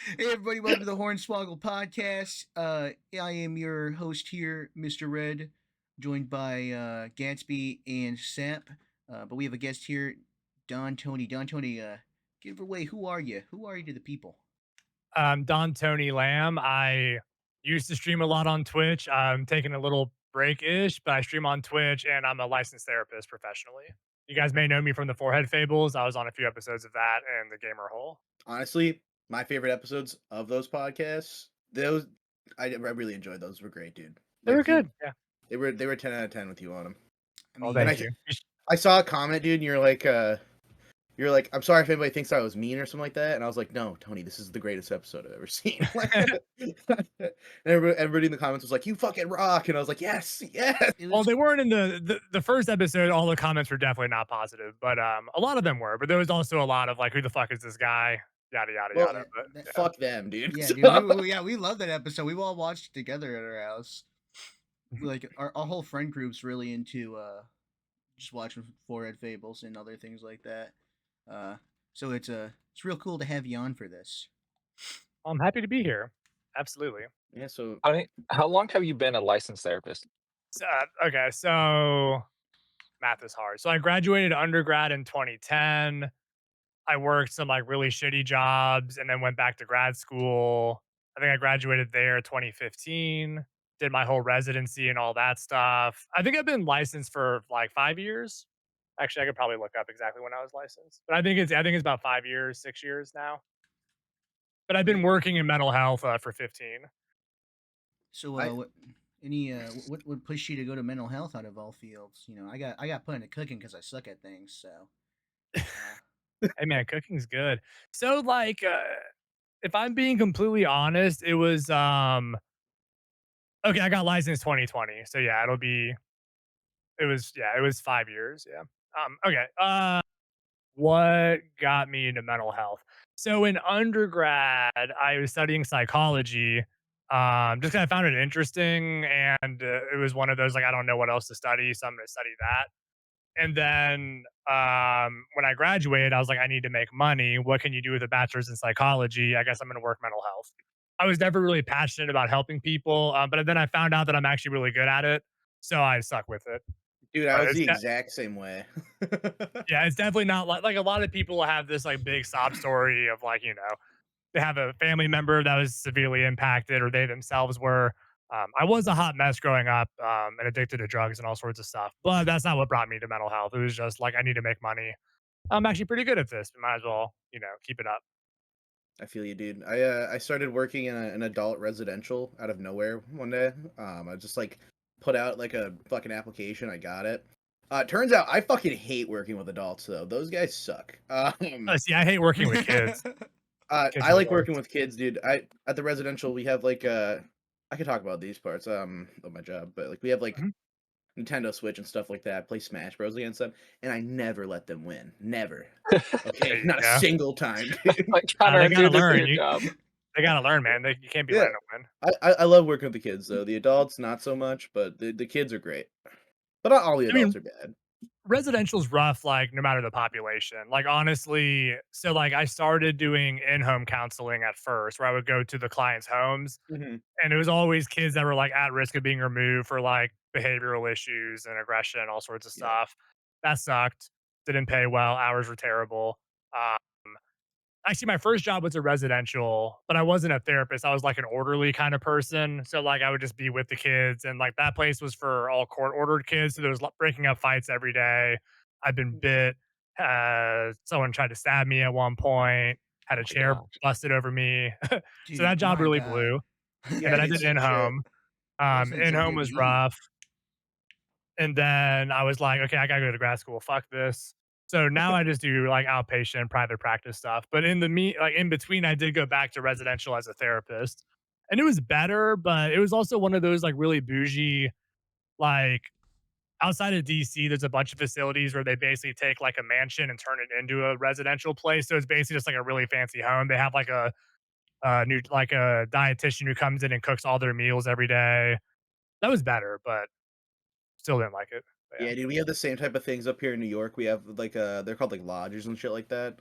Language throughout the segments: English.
Hey everybody, welcome to the Hornswoggled podcast. I am your host here, Mr. Red, joined by Gatsby and Sap. But we have a guest here, Don Tony. Don Tony, give away. Who are you? Who are you to the people? Don Tony Lamb. I used to stream a lot on Twitch. I'm taking a little break-ish, but I stream on Twitch and I'm a licensed therapist professionally. You guys may know me from the Forehead Fables. I was on a few episodes of that and the Gamer Hole. Honestly, my favorite episodes of those podcasts, those I really enjoyed those. Were great, dude. They were Like you, good. Yeah. they were 10 out of 10 with you on them. I Oh, And mean, thank you. I saw a comment, dude, and you're like, I'm sorry if anybody thinks I was mean or something like that. And I was like, no, Tony, this is the greatest episode I've ever seen. And everybody in the comments was like, you fucking rock, and I was like, yes, yes. it Well, was. they weren't in the first episode. All the comments were definitely not positive, but a lot of them were. But there was also a lot of like, "Who the fuck is this guy?" Yada yada Well, yada. Yeah, But that, yeah, fuck them, dude. yeah, dude. So, We love that episode. We all watched it together at our house. Like our whole friend group's really into just watching Forehead Fables and other things like that. Uh, so it's real cool to have you on for this. I'm happy to be here. Absolutely. yeah, so How long have you been a licensed therapist? Okay, so math is hard. So I graduated undergrad in 2010. I worked some like really shitty jobs and then went back to grad school. I think I graduated there 2015, did my whole residency and all that stuff. I think I've been licensed for like 5 years. Actually, I could probably look up exactly when I was licensed, but I think it's about 5 years, 6 years now. But I've been Yeah. working in mental health for 15. So, I what pushed you to go to mental health out of all fields? You know, I got put into cooking because I suck at things. So, uh, Hey man, cooking's good. So like, if I'm being completely honest, it was okay. I got licensed 2020, so yeah, it was 5 years. Yeah. Okay. What got me into mental health? So in undergrad, I was studying psychology. Just 'cause I found it interesting, and it was one of those like I don't know what else to study, so I'm going to study that. And then when I graduated, I was like, I need to make money. What can you do with a bachelor's in psychology? I guess I'm going to work mental health. I was never really passionate about helping people, but then I found out that I'm actually really good at it, so I stuck with it. dude, I But was the exact same way. yeah, it's definitely not like a lot of people have this like big sob story of like they have a family member that was severely impacted or they themselves were. I was a hot mess growing up and addicted to drugs and all sorts of stuff, but that's not what brought me to mental health. It was just like I need to make money. I'm actually pretty good at this. Might as well, keep it up. I feel you, dude. I started working in an adult residential out of nowhere one day. I just like put out like a fucking application. I got it. Turns out I fucking hate working with adults though. Those guys suck. See, I hate working with kids. Kids I are the like working worst. with kids, dude. I At the residential we have like I could talk about these parts of my job, but like we have like Mhm. Nintendo Switch and stuff like that. I play Smash Bros against them, and I never let them win. Never. There Okay, you not a go. single time, dude. Like They gotta counterintuitive for learn. your job. They gotta learn, man. You can't be Yeah, letting them win. I love working with the kids though. The adults not so much, but the kids are great. But not all the I mean, adults are bad. residential's rough, like, no matter the population. Like, honestly, so, like, I started doing in-home counseling at first, where I would go to the clients' homes, Mhm. and it was always kids that were, like, at risk of being removed for, like, behavioral issues and aggression, all sorts of Yep. stuff. That sucked. Didn't pay well, hours were terrible. Um, actually, my first job was a residential, but I wasn't a therapist, I was, like, an orderly kinda person, so, like, I would just be with the kids, and, like, that place was for all court-ordered kids, so there was breaking up fights every day. I've been bit, someone tried to stab me at one point, had a Oh my chair gosh. busted over me. So that dude, job my really God. blew, and Yeah, then I dude, did no shit. in-home. Those things don't In-home get was beat. rough. And then I was like, "Okay, I gotta go to grad school, fuck this." So now I just do, like, outpatient private practice stuff, but in between, I did go back to residential as a therapist, and it was better, but it was also one of those, like, really bougie, like, outside of DC, there's a bunch of facilities where they basically take, like, a mansion and turn it into a residential place, so it's basically just, like, a really fancy home. They have, like, a dietitian who comes in and cooks all their meals every day. That was better, but still didn't like it. But yeah. Yeah, dude, we have the same type of things up here in New York. We have like they're called like lodges and shit like that.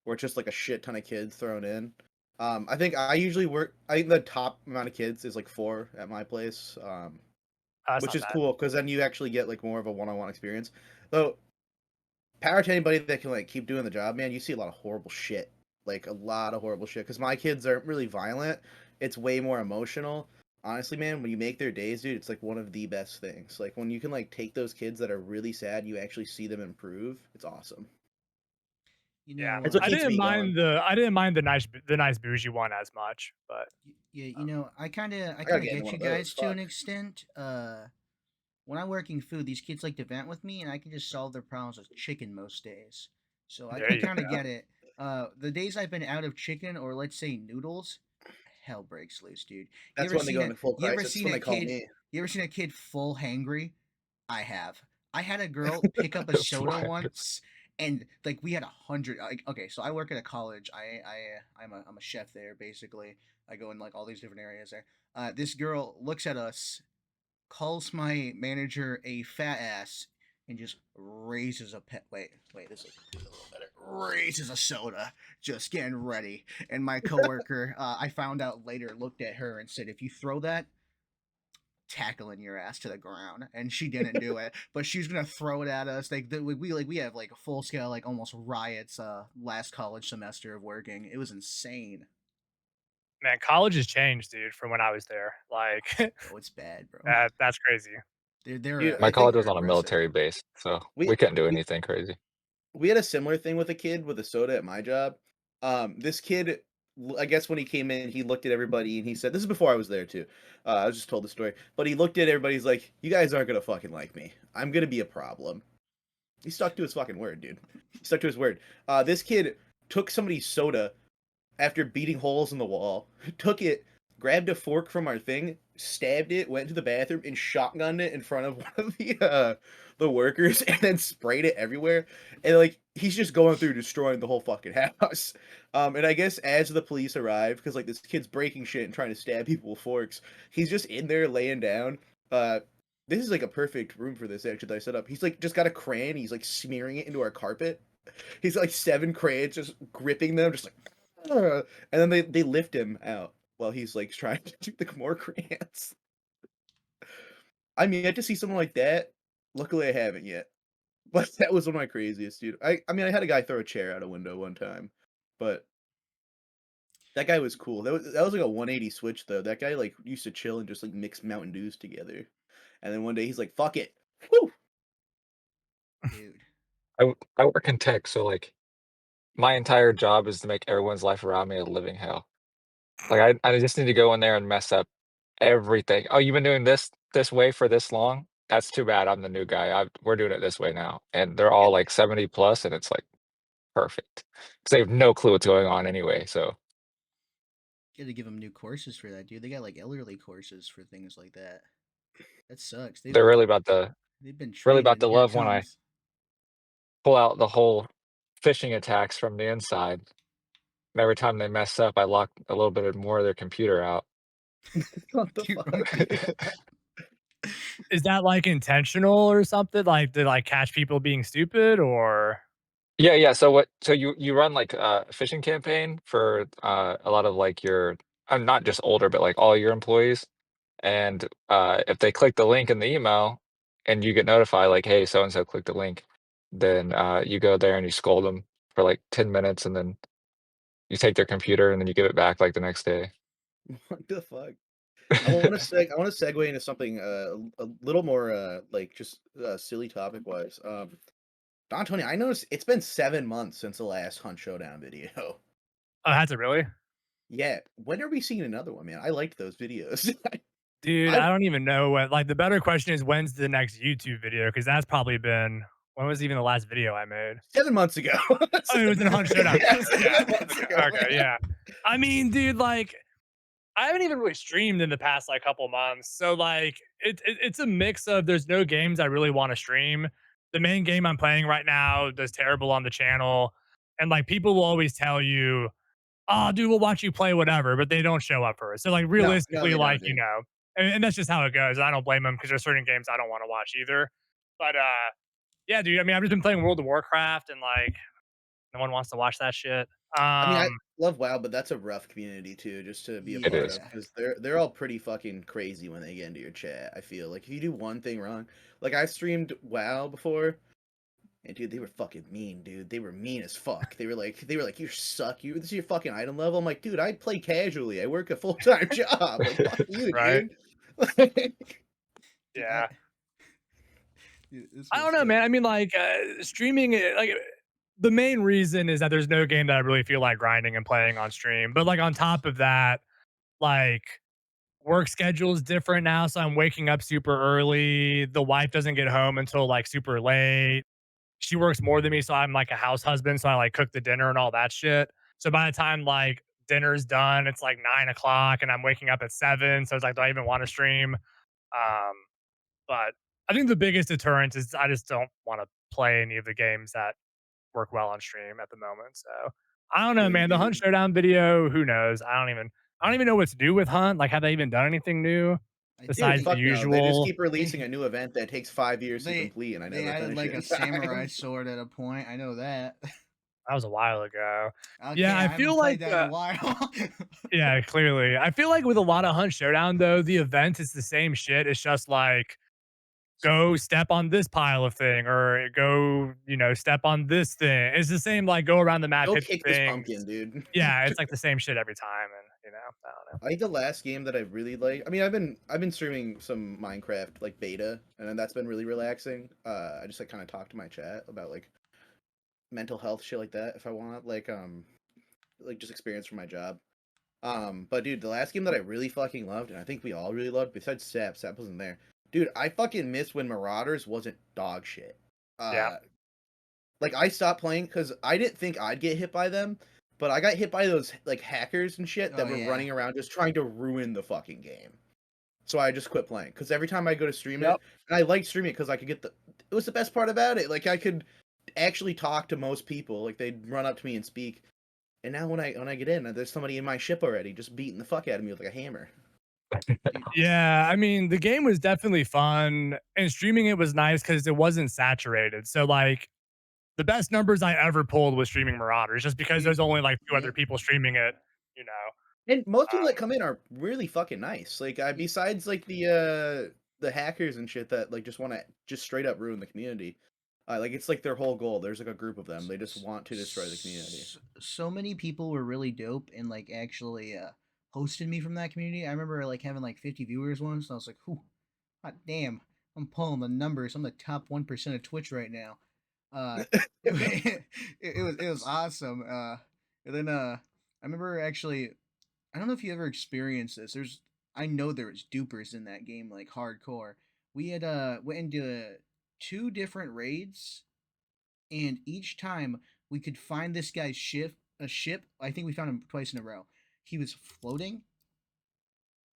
Where it's just like a shit ton of kids thrown in. I think I usually work. I think the top amount of kids is like 4 at my place, That's which not is bad. cool because then you actually get like more of a one-on-one experience. Though, power to anybody that can like keep doing the job, man. You see a lot of horrible shit, like a lot of horrible shit. Because my kids aren't really violent. It's way more emotional. Honestly, man, when you make their days, dude, it's like one of the best things. Like when you can like take those kids that are really sad, you actually see them improve. It's awesome. You Yeah, know, It's what keeps me going. I didn't mind the nice bougie one as much, but yeah, uh, I I gotta kind of get into get one you of those. guys to Fuck. an extent. When I'm working food, these kids like to vent with me, and I can just solve their problems with chicken most days. So there I you kind of go. get it. The days I've been out of chicken or let's say noodles, hell breaks loose, dude. That's when they go into full You ever crisis. That's seen when a they call kid? me. You ever seen a kid full hangry? I have. I had a girl pick up a soda What? once, and like we had 100. Like, okay, so I work at a college. I'm a chef there basically. I go in like all these different areas there. This girl looks at us, calls my manager a fat ass, and just raises a pet. Wait, this is a little better. Raises a soda, just getting ready. And my coworker, I found out later, looked at her and said, "If you throw that, tackling your ass to the ground." And she didn't do it, but she's gonna throw it at us. We have like a full scale like almost riots. Last college semester of working, it was insane. Man, college has changed, dude, from when I was there. Like Oh, it's bad, bro. that's crazy. They're Dude, My I college think was they're on a aggressive. military base, so we we couldn't do we anything crazy. we had a similar thing with a kid with a soda at my job. This kid, I guess when he came in, he looked at everybody and he said, "This is before I was there too." I was just told the story, but he looked at everybody. He's like, "You guys aren't gonna fucking like me. I'm gonna be a problem." He stuck to his fucking word, dude. He stuck to his word. This kid took somebody's soda after beating holes in the wall, took it, grabbed a fork from our thing, stabbed it, went to the bathroom, and shotgunned it in front of one of the workers, and then sprayed it everywhere. And like he's just going through destroying the whole fucking house. And I guess as the police arrive, because like this kid's breaking shit and trying to stab people with forks, he's just in there laying down. This is like a perfect room for this actually that I set up. He's like just got a crayon, he's like smearing it into our carpet. He's like 7 crayons just gripping them, just like and then they lift him out while he's like trying to do the more crayons. I'm yet to see something like that. Luckily, I haven't yet. But that was one of my craziest, dude. I mean, I had a guy throw a chair out a window one time, but that guy was cool. That was like a 180 switch though. That guy like used to chill and just like mix Mountain Dews together, and then one day he's like, "Fuck it." Woo! Dude. I work in tech, so like my entire job is to make everyone's life around me a living hell. Like I just need to go in there and mess up everything. Oh, you've been doing this way for this long? That's too bad. I'm the new guy. We're doing it this way now, and they're Yeah, all like 70 plus, and it's like perfect because they have no clue what's going on anyway. So Got to give them new courses for that, dude. They got like elderly courses for things like that. That sucks. they're They've been really trained, about and to here it love when I comes. pull out the whole phishing attacks from the inside. And every time they mess up, I lock a little bit of more of their computer out. what the Dude, fuck? Is that like intentional or something? Like to like catch people being stupid or Yeah, yeah. So you run like a phishing campaign for a lot of like your not just older, but like all your employees. And if they click the link in the email and you get notified like, hey, so and so clicked the link, then you go there and you scold them for like 10 minutes and then you take their computer and then you give it back like the next day. What the fuck? I want to segue into something a little more like just silly topic wise. Don Tony, I noticed it's been 7 months since the last Hunt Showdown video. oh, has it really? Yeah, when are we seeing another one, man? I liked those videos. Dude, I I don't even know when like the better question is when's the next YouTube video? Because that's probably been when was even the last video I made? 7 months ago. Oh, it was in Hunt Showdown. Yeah, Okay, yeah. 7 months ago. Okay, yeah. I mean, dude, like I haven't even really streamed in the past like couple months. So like it's a mix of there's no games I really want to stream. The main game I'm playing right now does terrible on the channel. And like people will always tell you, oh, dude, we'll watch you play whatever, but they don't show up for it. So like No, no, realistically, they don't, like, dude. and that's just how it goes. I don't blame them because there's certain games I don't want to watch either. But yeah, dude. I mean, I've just been playing World of Warcraft and like no one wants to watch that shit. I mean, I, Um love WoW, but that's a rough community too, just to be a It part is. of Yeah. because they're all pretty fucking crazy when they get into your chat. I feel like if you do one thing wrong, like I streamed WoW before, and dude, they were fucking mean, dude. They were mean as fuck. They were like, you suck. You this is your fucking item level. I'm like, dude, I play casually. I work a full time job. Like, fuck you, Right? dude. Dude, Yeah. this I don't was know, man. I mean, like, streaming, the main reason is that there's no game that I really feel like grinding and playing on stream. But like on top of that, like work schedule is different now, so I'm waking up super early. The wife doesn't get home until like super late. She works more than me, so I'm like a house husband, so I like cook the dinner and all that shit. So by the time like dinner's done, it's like 9 o'clock, and I'm waking up at 7. So it's like, do I even want to stream? Um, but I think the biggest deterrent is I just don't want to play any of the games that work well on stream at the moment. So I don't know, Feel you, man. The Hunt dude. Showdown video, who knows? I don't even know what's new with Hunt. Like, have they even done anything new I Dude, besides the fuck no. They just usual? keep releasing a they new event that takes 5 years to they complete, and I they never added finish like it a in samurai time. sword at a point. I know that. That was a while ago. Okay, Yeah, I I haven't feel played like that in a while. yeah, clearly. I feel like with a lot of Hunt Showdown though, the event is the same shit. It's just like go step on this pile of thing or go, step on this thing. It's the same like go around the map, Go hit the kick this pumpkin, things. dude. Yeah, it's like the same shit every time and I don't know. I think the last game that I really like. I mean, I've been streaming some Minecraft like beta, and then that's been really relaxing. I just like kind of talk to my chat about like mental health shit like that if I want, like just experience from my job. But dude, the last game that I really fucking loved, and I think we all really loved, besides Sap wasn't there. Dude, I fucking miss when Marauders wasn't dog shit. Yeah. Uh, like I stopped playing because I didn't think I'd get hit by them, but I got hit by those like hackers and shit Oh that were yeah. running around just trying to ruin the fucking game. So I just quit playing because every time I go to stream Yep. it, and I liked streaming it because I could get the. It was the best part about it. Like I could actually talk to most people. Like they'd run up to me and speak. And now when I get in, there's somebody in my ship already just beating the fuck out of me with like a hammer. Dude, Yeah, I mean, the game was definitely fun and streaming it was nice because it wasn't saturated. So like the best numbers I ever pulled was streaming Marauders just because dude, there's only like two other yep. people streaming it, you know. And most people that Um, come in are really fucking nice. Like Y- besides like the hackers and shit that like just want to just straight up ruin the community. Like it's like their whole goal. There's like a group of them. They just want to destroy the community. So many people were really dope and like actually hosted me from that community. I remember like having like 50 viewers once. And I was like, "Whew, hot damn! I'm pulling the numbers. I'm the top 1% of Twitch right now." Uh, it was awesome. And then I remember actually. I don't know if you ever experienced this. I know there was dupers in that game like hardcore. We had went into two different raids, and each time we could find this guy's ship. I think we found him twice in a row. He was floating.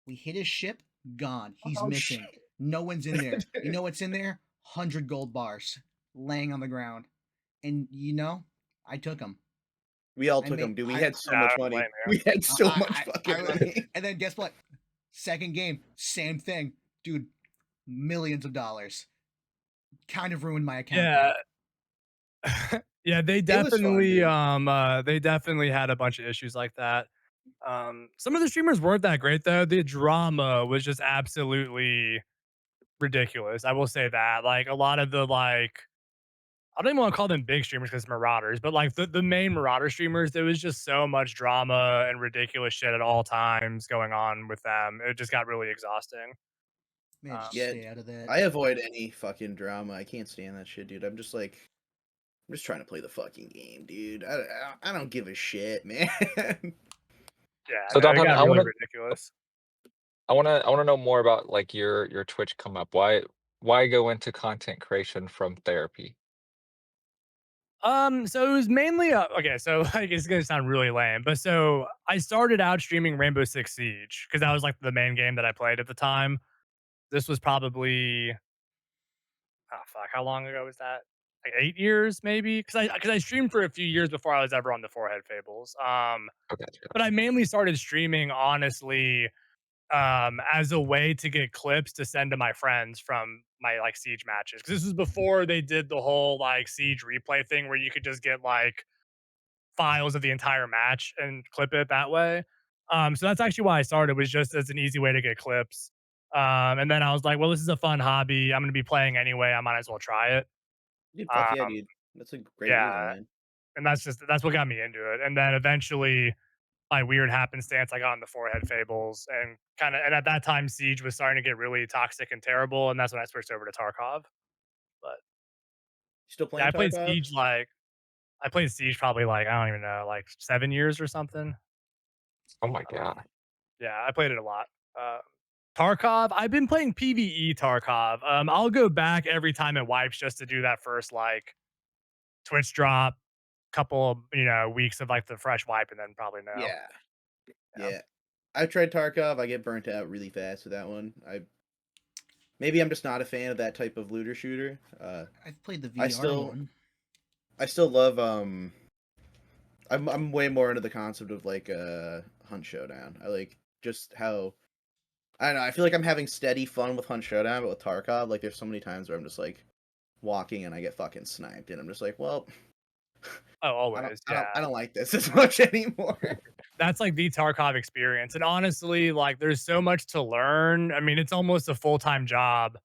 We hit his ship, gone. He's Oh shit! missing. No one's in there. You know what's in there? 100 gold bars laying on the ground. And I took them. We all I took made them, dude. We I had so yeah, I much don't blame money. you. We had so much I fucking money. and then guess what? Second game, same thing, dude. Millions of dollars. Kind of ruined my account Yeah. though. Yeah, It was fun, dude. they definitely had a bunch of issues like that. Some of the streamers weren't that great though. The drama was just absolutely ridiculous. I will say that. Like a lot of the like I don't even want to call them big streamers because Marauders, but like the main Marauder streamers, there was just so much drama and ridiculous shit at all times going on with them. It just got really exhausting. Man, just Um, Yet stay out of that. I avoid any fucking drama. I can't stand that shit, dude. I'm just trying to play the fucking game, dude. I don't give a shit, man. yeah, So no, it Downtown, got really ridiculous. I wanna know more about like your Twitch come up. Why go into content creation from therapy? So it was mainly okay. So like it's gonna sound really lame, but so I started out streaming Rainbow Six Siege because that was like the main game that I played at the time. This was probably oh fuck, how long ago was that? Like 8 years maybe? Because I streamed for a few years before I was ever on the Forehead Fables. Okay. But I mainly started streaming honestly as a way to get clips to send to my friends from my like Siege matches. Because this was before they did the whole like Siege replay thing where you could just get like files of the entire match and clip it that way. So that's actually why I started, was just as an easy way to get clips. And then I was like, well, this is a fun hobby. I'm going to be playing anyway. I might as well try it. Dude, fuck yeah, Um, dude. That's a great reason, yeah, man. and that's what got me into it. And then eventually, by weird happenstance, I got on the forehead fables and at that time, Siege was starting to get really toxic and terrible, and that's when I switched over to Tarkov. But You still yeah, playing Tarkov? I played Siege probably like I don't even know, like 7 years or something. Oh my Oh, god. yeah. Yeah, I played it a lot. Uh, Tarkov, I've been playing PvE Tarkov. I'll go back every time it wipes just to do that first like Twitch drop, couple of, weeks of like the fresh wipe, and then probably no. Yeah. Yeah. Yeah. I've tried Tarkov. I get burnt out really fast with that one. Maybe I'm just not a fan of that type of looter shooter. I've played the I VR still one. I still love I'm way more into the concept of like Hunt Showdown. I like just how I don't know, I feel like I'm having steady fun with Hunt Showdown, but with Tarkov, like there's so many times where I'm just like walking and I get fucking sniped and I'm just like, well, Oh, always. I Yeah. don't like this as much anymore. That's like the Tarkov experience. And honestly, like there's so much to learn. I mean, it's almost a full-time job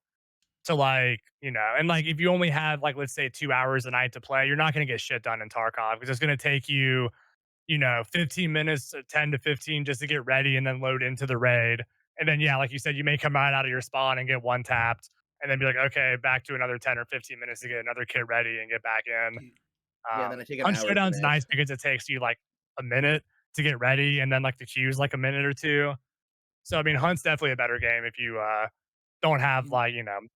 to like, and like if you only have like let's say 2 hours a night to play, you're not going to get shit done in Tarkov because it's going to take you, 15 minutes, 10 to 15 just to get ready and then load into the raid. And then yeah, like you said, you may come right out of your spawn and get one tapped and then be like, okay, back to another 10 or 15 minutes to get another kit ready and get back in. Dude, Yeah, then I take an Hunt hour to Showdown's finish. nice because it takes you like a minute to get ready, and then like the queue's like a minute or two. So I mean, Hunt's definitely a better game if you don't have you, like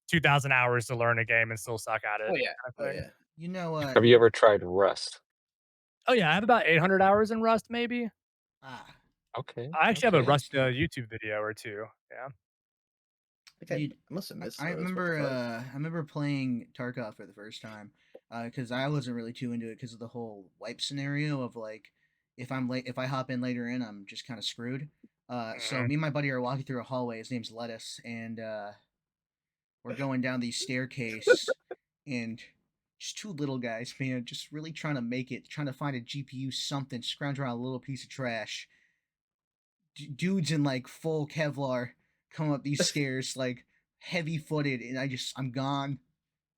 2,000 hours to learn a game and still suck at Oh it yeah. kind of Oh thing. yeah. you know, Have you ever tried Rust? Oh yeah, I have about 800 hours in Rust maybe. ah, Okay, I actually have a okay. Rust so YouTube video or two. Yeah. I think dude, I must have missed I those. What the remember fuck? I remember playing Tarkov for the first time because I wasn't really too into it because of the whole wipe scenario of like if I hop in later in I'm just kind of screwed. So Mhm. me and my buddy are walking through a hallway. His name's Lettuce, and we're going down the staircase, and just two little guys, man, just really trying to make it, trying to find a GPU, something, scrounge around a little piece of trash. Dudes in like full Kevlar come up these stairs like heavy footed, and I'm gone.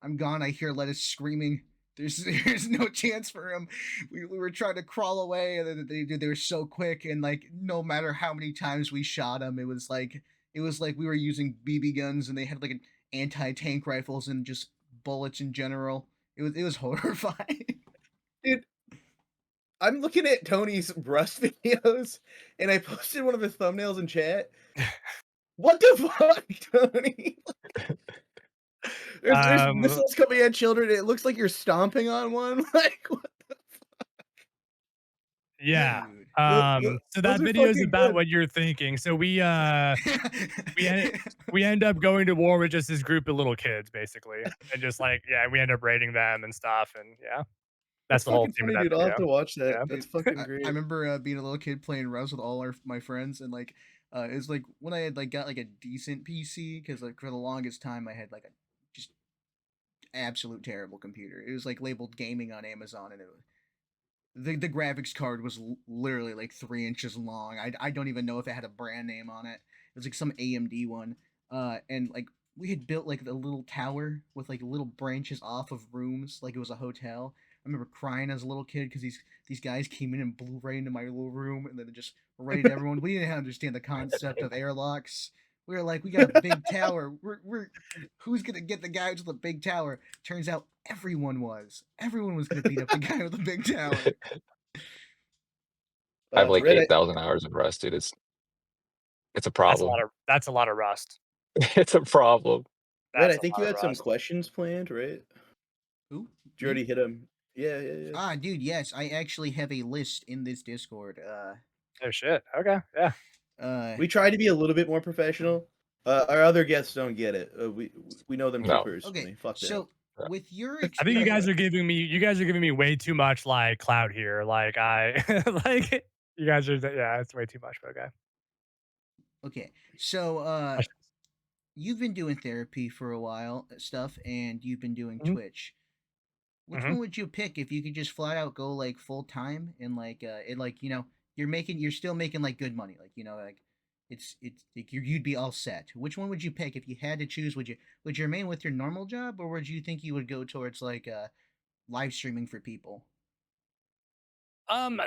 I'm gone. I hear Lettuce screaming. There's no chance for him. We were trying to crawl away, and then they were so quick, and like no matter how many times we shot him, it was like we were using BB guns, and they had like an anti tank rifles and just bullets in general. It was horrifying. Dude, I'm looking at Tony's Rust videos and I posted one of his thumbnails in chat. What the fuck, Tony? There's Um, missiles coming at children. It looks like you're stomping on one. Like what? yeah. Dude. So Those that are video is fucking about good. what you're thinking. So we end we end up going to war with just this group of little kids basically, and just like yeah, we end up raiding them and stuff, and yeah, that's That's the whole fucking theme of funny, that dude. I'll have video. to watch that. Yeah. That's Dude, fucking I great. remember being a little kid playing Rust with all my friends, and like it was like when I had like got like a decent PC because like for the longest time I had like a just absolute terrible computer. It was like labeled gaming on Amazon, and the graphics card was literally like 3 inches long. I don't even know if it had a brand name on it. It was like some AMD one. And like we had built like a little tower with like little branches off of rooms, like it was a hotel. I remember crying as a little kid because these guys came in and blew right into my little room, and then just raided everyone. We didn't understand the concept of airlocks. We were like, we got a big tower. We're who's gonna get the guy with the big tower? Turns out everyone was. Everyone was gonna beat up the guy with the big tower. I have like Red, 8,000 hours in Rust, dude. It's a That's a lot problem. of that's a lot of Rust. It's a problem. Red, I That's a think lot you of had some Rust. questions planned, right? Who? Did you Me? already hit them? Yeah, yeah, yeah. Ah, dude, yes, I actually have a list in this Discord. Oh shit. Okay. Yeah. Uh, We try to be a little bit more professional. Our other guests don't get it. We know them too No, okay. personally. Fuck that. So no. with your I think experience, you guys are giving me way too much like clout here. Like I like you guys are yeah, it's way too much, but okay. okay. So Questions. you've been doing therapy for a while, stuff, and you've been doing Mhm. Twitch. Which one would you pick if you could just flat out go like full time and like you're still making like good money, like like it's like you'd be all set. Which one would you pick if you had to choose? Would you remain with your normal job, or would you think you would go towards like live streaming for people?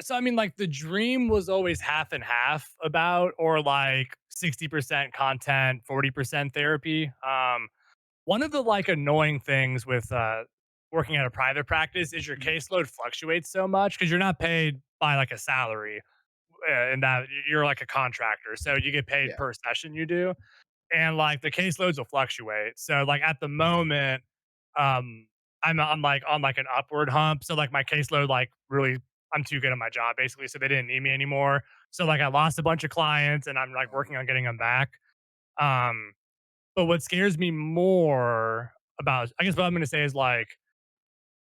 So I mean, like the dream was always half and half about, or like 60% content, 40% therapy. One of the like annoying things with working at a private practice is your Mhm. caseload fluctuates so much because you're not paid by like a salary, and that you're like a contractor, so you get paid Yeah. per session you do, and like the caseloads will fluctuate. So like at the moment, um, I'm like on like an upward hump. So like my caseload, like really, I'm too good at my job basically. So they didn't need me anymore. So like I lost a bunch of clients, and I'm like working on getting them back. Um, but what scares me more about, I guess what I'm going to say is like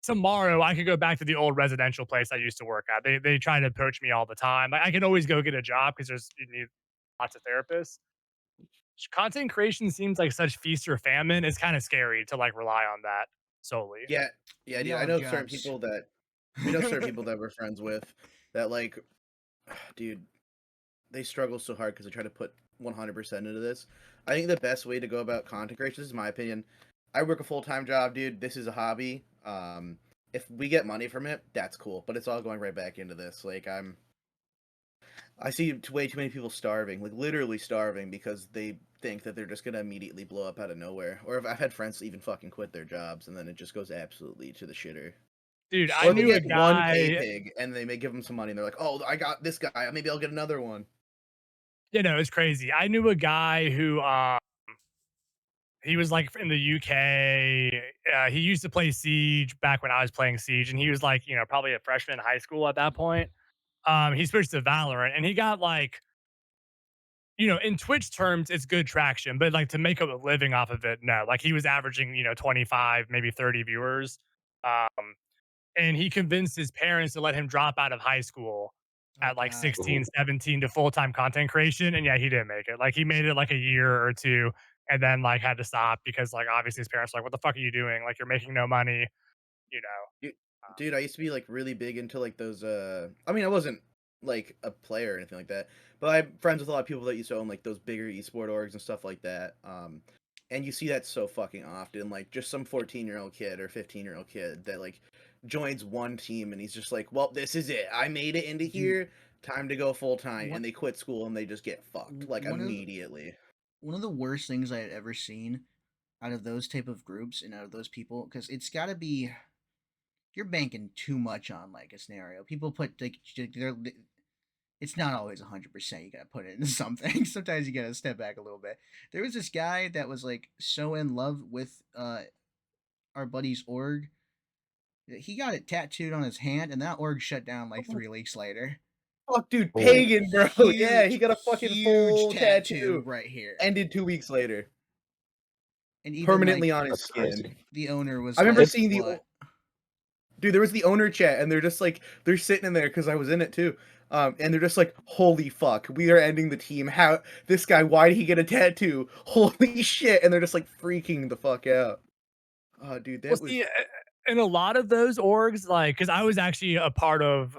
tomorrow I could go back to the old residential place I used to work at. They try to approach me all the time. Like, I can always go get a job because you need lots of therapists. Content creation seems like such feast or famine. It's kind of scary to like rely on that solely. Yeah, yeah, We dude. all I have know certain jobs. people that we know certain people that we're friends with that like, dude, they struggle so hard because they try to put 100% into this. I think the best way to go about content creation, this is my opinion. I work a full-time job, dude. This is a hobby. If we get money from it, that's cool. But it's all going right back into this. Like I see way too many people starving, like literally starving, because they think that they're just gonna immediately blow up out of nowhere. Or if I've had friends even fucking quit their jobs and then it just goes absolutely to the shitter. Dude, I Or they knew a get one pay guy, pig and they may give them some money and they're like, "Oh, I got this guy. Maybe I'll get another one." it's crazy. I knew a guy who he was like in the UK. He used to play Siege back when I was playing Siege, and he was like, probably a freshman in high school at that point. He switched to Valorant, and he got like, in Twitch terms, it's good traction, but like to make a living off of it, no. Like he was averaging, 25, maybe 30 viewers. Um, and he convinced his parents to let him drop out of high school Oh at like God. 16, Ooh. 17 to full-time content creation. And yeah, he didn't make it. Like he made it like a year or two and then like had to stop because like obviously his parents were like, what the fuck are you doing? Like you're making no money, you know. Dude, dude, I used to be like really big into like those. I mean, I wasn't like a player or anything like that, but I'm friends with a lot of people that used to own like those bigger esport orgs and stuff like that. And you see that so fucking often, like just some 14-year-old kid or 15-year-old kid that like joins one team and he's just like, well, this is it. I made it into Dude, here. Time to go full time, one and they quit school and they just get fucked like one of immediately. one of the worst things I had ever seen out of those type of groups and out of those people, because it's got to be you're banking too much on like a scenario. People put like it's not always 100%. You gotta put it into something. Sometimes you gotta step back a little bit. There was this guy that was like so in love with our buddy's org. He got it tattooed on his hand, and that org shut down like 3 weeks later. Fuck, dude, Oh, pagan, bro. Yeah, he Huge, got a fucking huge full tattoo tattoo. right here. Ended 2 weeks later, And even permanently like on his that's skin. crazy. the owner I was remember like, seeing "What?" dude. There was the owner chat, and they're just like they're sitting in there because I was in it too. And they're just like, "Holy fuck, we are ending the team. How this guy? Why did he get a tattoo? Holy shit!" And they're just like freaking the fuck out. Oh, dude, Well, that was see, in a lot of those orgs, like, because I was actually a part of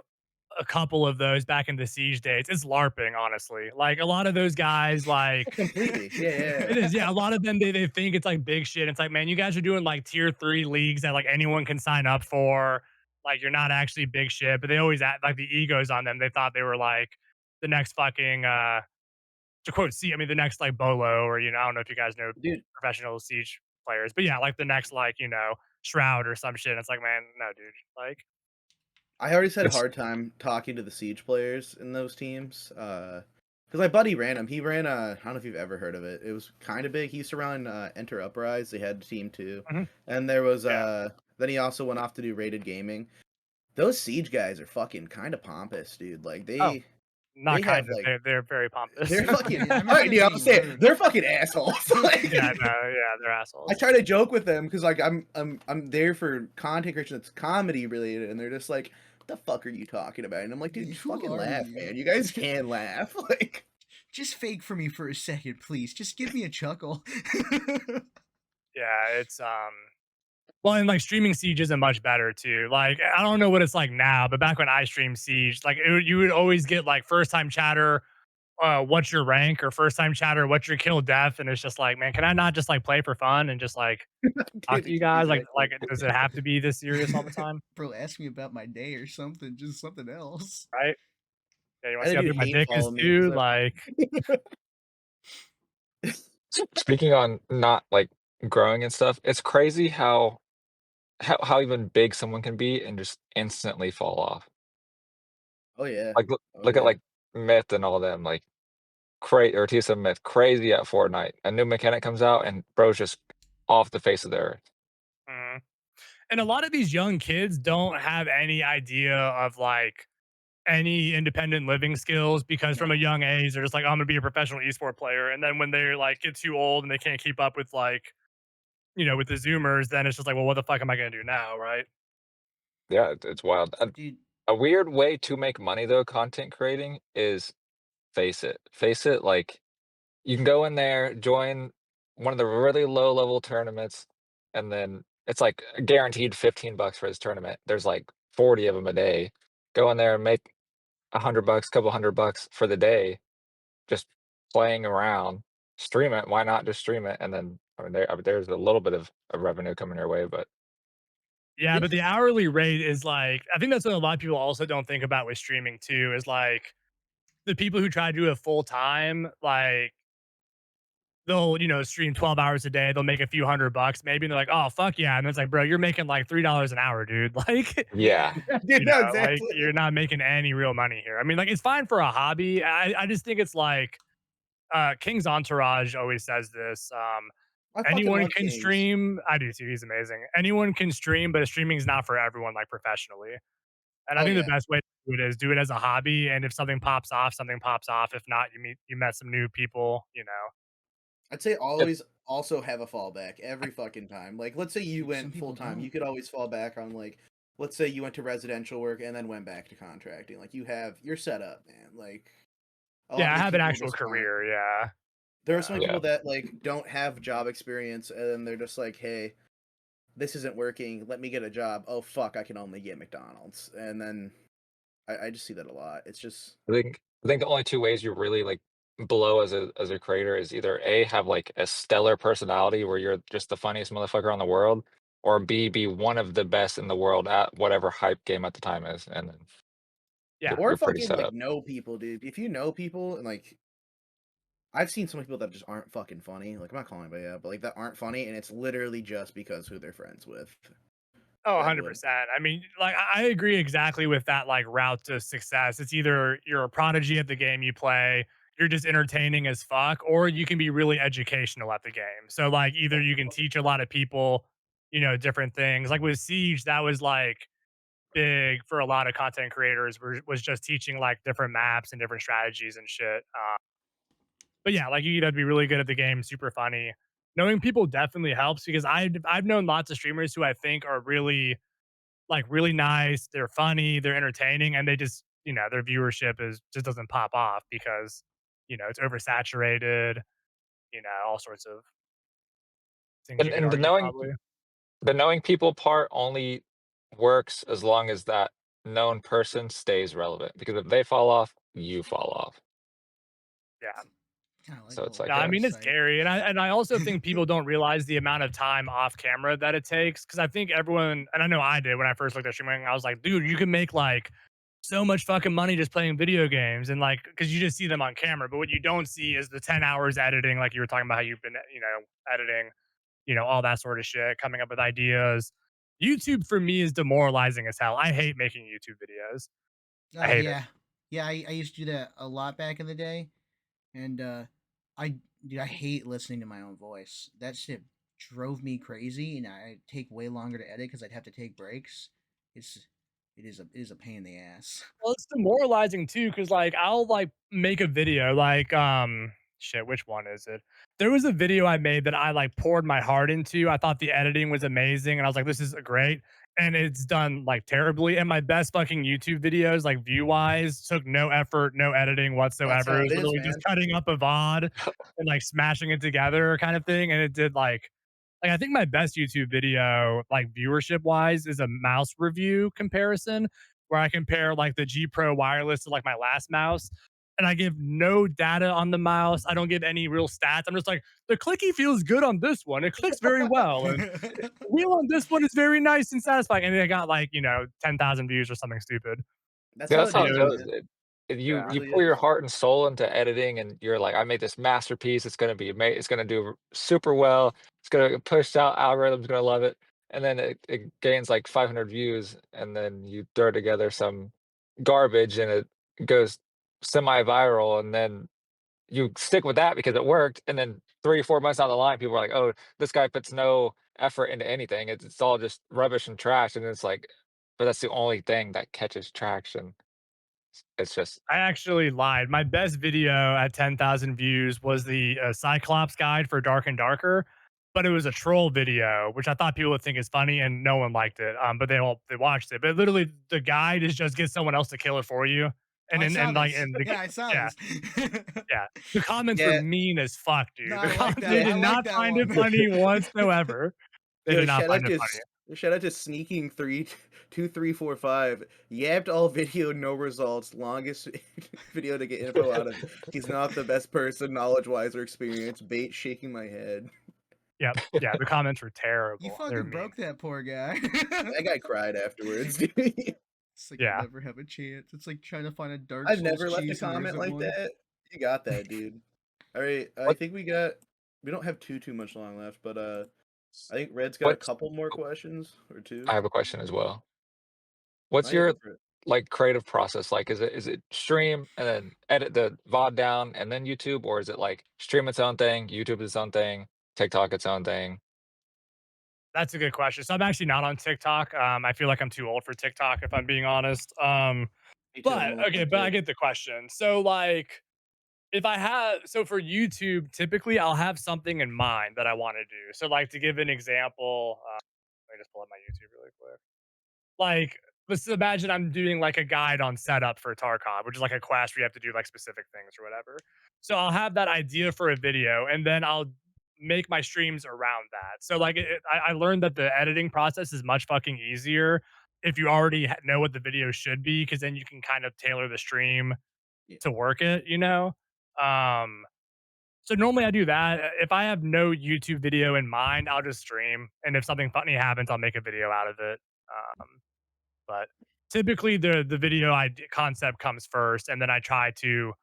a couple of those back in the Siege days, it's LARPing, honestly. Like, a lot of those guys, like, completely. Yeah, yeah, it is, yeah. A lot of them, they think it's like big shit. It's like, man, you guys are doing like tier 3 leagues that like anyone can sign up for. Like, you're not actually big shit, but they always act like the egos on them. They thought they were like the next fucking, to quote C, I mean, the next like Bolo, or, I don't know if you guys know dude. professional Siege players, but yeah, like the next, like, Shroud or some shit. It's like, man, no, dude. Like, I always had a It's hard time talking to the Siege players in those teams. Because my buddy ran them. He ran I don't know if you've ever heard of it. It was kind of big. He used to run Enter Uprise. They had a team too, mhm, and there was yeah, then he also went off to do Rated Gaming. Those Siege guys are fucking kind of pompous, dude. Like oh, they not have kind of, like they're very pompous. they're fucking I all remember right, them dude. I'm being saying rude. they're fucking assholes. Like Yeah, no, yeah, they're I assholes. try to joke with them because like I'm there for content creation that's comedy related, and they're just like, "What the fuck are you talking about?" And I'm like, "Dude, just Who fucking are laugh, you? man. You guys can laugh." Like, Just fake for me for a second, please. Just give me a chuckle. Yeah, it's Well, and like streaming Siege isn't much better too. Like I don't know what it's like now, but back when I streamed Siege, like you would always get like first time chatter, what's your rank, or first time chatter, what's your kill death, and it's just like, man, can I not just like play for fun and just like talk Dude, to you it could be guys? that Like, quick. does it have to be this serious all the time? Bro, ask me about my day or something, just something else. Right? Yeah, you want I to see had how a dude big my hate dick is follow me too? because Like, Speaking on not like growing and stuff, it's crazy how even big someone can be and just instantly fall off. Oh yeah. Like Oh look at yeah. like Myth and all them, like or TSM Myth, crazy at Fortnite. A new mechanic comes out and bro's just off the face of the earth. mm. And a lot of these young kids don't have any idea of like any independent living skills because from a No. young age they're just like, "Oh, I'm gonna be a professional esport player," and then when they're like get too old and they can't keep up with like with the Zoomers, then it's just like, well, what the fuck am I gonna do now, right? Yeah, it's wild. Dude, A weird way to make money though, content creating is Face It. Face It, like you can go in there, join one of the really low level tournaments, and then it's like guaranteed $15 for this tournament. There's like 40 of them a day. Go in there and make $100, couple $100 for the day, just playing around. Stream it. Why not just stream it? And then there's a little bit of revenue coming your way, but Yeah, but It's the hourly rate is like, I think that's what a lot of people also don't think about with streaming too, is like the people who try to do it full time, like they'll, stream 12 hours a day, they'll make a few $100 maybe, and they're like, "Oh, fuck yeah." And it's like, "Bro, you're making like $3 an hour, dude." Like, yeah. yeah. dude, no, like exactly. you're not making any real money here. I mean, like it's fine for a hobby. I just think it's like King's Entourage always says this. I fucking Anyone love can Kings. stream. I do too. He's amazing. Anyone can stream, but streaming is not for everyone, like professionally. And I Oh think the yeah. best way to do it is do it as a hobby. And if something pops off, something pops off. If not, you met some new people. I'd say It, always also have a fallback every fucking time. Like, let's say you Dude, some went full people time, don't. you could always fall back on like, let's say you went to residential work and then went back to contracting. Like, you're set up, man. Like, a lot Yeah, of I these have an people actual just aren't. career. Yeah, There are so yeah, many yeah. people that like don't have job experience and they're just like, hey, this isn't working. Let me get a job. Oh fuck, I can only get McDonald's. And then I just see that a lot. It's just I think the only two ways you really like blow as a creator is either A, have like a stellar personality where you're just the funniest motherfucker on the world, or B, be one of the best in the world at whatever hype game at the time is, and then yeah. or you're pretty fucking set like up. know people, dude. If you know people and like I've seen some people that just aren't fucking funny. Like I'm not calling anybody out, but like that aren't funny, and it's literally just because who they're friends with. Oh, That would. 100%. I mean, like, I agree exactly with that, like, route to success. It's either you're a prodigy at the game you play, you're just entertaining as fuck, or you can be really educational at the game. So, like, either you can teach a lot of people, different things. Like with Siege, that was like big for a lot of content creators, was just teaching like different maps and different strategies and shit. But yeah, like you got to be really good at the game, super funny. Knowing people definitely helps because I've known lots of streamers who I think are really nice, they're funny, they're entertaining, and they just, their viewership is just doesn't pop off because, it's oversaturated, all sorts of things you could And argue probably. the knowing people part only works as long as that known person stays relevant, because if they fall off, you fall off. Yeah. Kind of like So a it's little No, like I a mean, it's parasite. scary, and I also think people don't realize the amount of time off camera that it takes. Because I think everyone, and I know I did when I first looked at streaming, I was like, "Dude, you can make, like, so much fucking money just playing video games," and, like, because you just see them on camera, but what you don't see is the 10 hours editing, like you were talking about how you've been, editing, all that sort of shit, coming up with ideas. YouTube for me is demoralizing as hell. I hate making YouTube videos. I hate it. Yeah. Yeah, I used to do that a lot back in the day. And I dude, I hate listening to my own voice. That shit drove me crazy, and I take way longer to edit because I'd have to take breaks. It's it is a pain in the ass. Well, it's demoralizing too, because like I'll like make a video, like shit, which one is it? There was a video I made that I like poured my heart into. I thought the editing was amazing, and I was like, this is great. And it's done like terribly. And my best fucking YouTube videos, like view wise, took no effort, no editing That's whatsoever. how It it was is, literally just man. cutting up a VOD and like smashing it together kind of thing. And it did like Like, I think my best YouTube video, like, viewership wise, is a mouse review comparison where I compare like the G Pro wireless to like my last mouse. And I give no data on the mouse. I don't give any real stats. I'm just like, the clicky feels good on this one. It clicks very well. And the wheel on this one is very nice and satisfying. And they got like, 10,000 views or something stupid. That's Yeah, how that's it how is, it Video. goes. man. You It Yeah. you really pour your is. heart and soul into editing, and you're like, I made this masterpiece. It's gonna be it's gonna do super well. It's gonna push out algorithms gonna love it, and then it gains like 500 views, and then you throw together some garbage, and it goes semi-viral, and then you stick with that because it worked, and then 3 or 4 months down the line, people are like, "Oh, this guy puts no effort into anything. It's all just rubbish and trash," and it's like, but that's the only thing that catches traction. It's just I actually lied. My best video at 10,000 views was the Cyclops guide for Dark and Darker, but it was a troll video, which I thought people would think is funny, and no one liked it. But they watched it. But literally, the guide is just get someone else to kill it for you, Oh, and I saw like this. Yeah, I saw yeah, this. yeah. The comments were Yeah, mean as fuck, No, dude. I like that They one. yeah. I did like not that find it one. funny whatsoever. They Yo, did not find it funny. shout out to sneaking 32345. Yapped all video, no results. Longest video to get info out of. He's not the best person, knowledge wise or experience. Bait shaking my head. Yep, yeah. The comments were You terrible. They're fucking mean. broke that poor guy. That guy cried afterwards. It's like you'll Yeah. never have a chance. It's like trying to find a Dark I've Souls never left a cheese and there comment isn't like one. that. You got that, dude. All right, I what think we don't have too much long left, but I think Red's got a what's couple more questions or two. I have a question as well. Oh What's yeah, your, go for it. like, creative process like? Is it stream and then edit the VOD down and then YouTube, or is it like stream its own thing, YouTube its own thing, TikTok its own thing? That's a good question. So I'm actually not on TikTok. I feel like I'm too old for TikTok, if I'm being honest. Me too. I'm But almost okay, like but I it. get the question. So like, if I have, so for YouTube, typically I'll have something in mind that I want to do. So like to give an example, let me just pull up my YouTube really quick. Like, let's imagine I'm doing like a guide on setup for Tarkov, which is like a quest where you have to do like specific things or whatever. So I'll have that idea for a video, and then I'll make my streams around that. So like, I learned that the editing process is much fucking easier if you already know what the video should be, because then you can kind of tailor the stream Yeah. to work it. Um, so normally I do that. If I have no YouTube video in mind, I'll just stream, and if something funny happens, I'll make a video out of it. Um, but typically the video concept comes first, and then I try to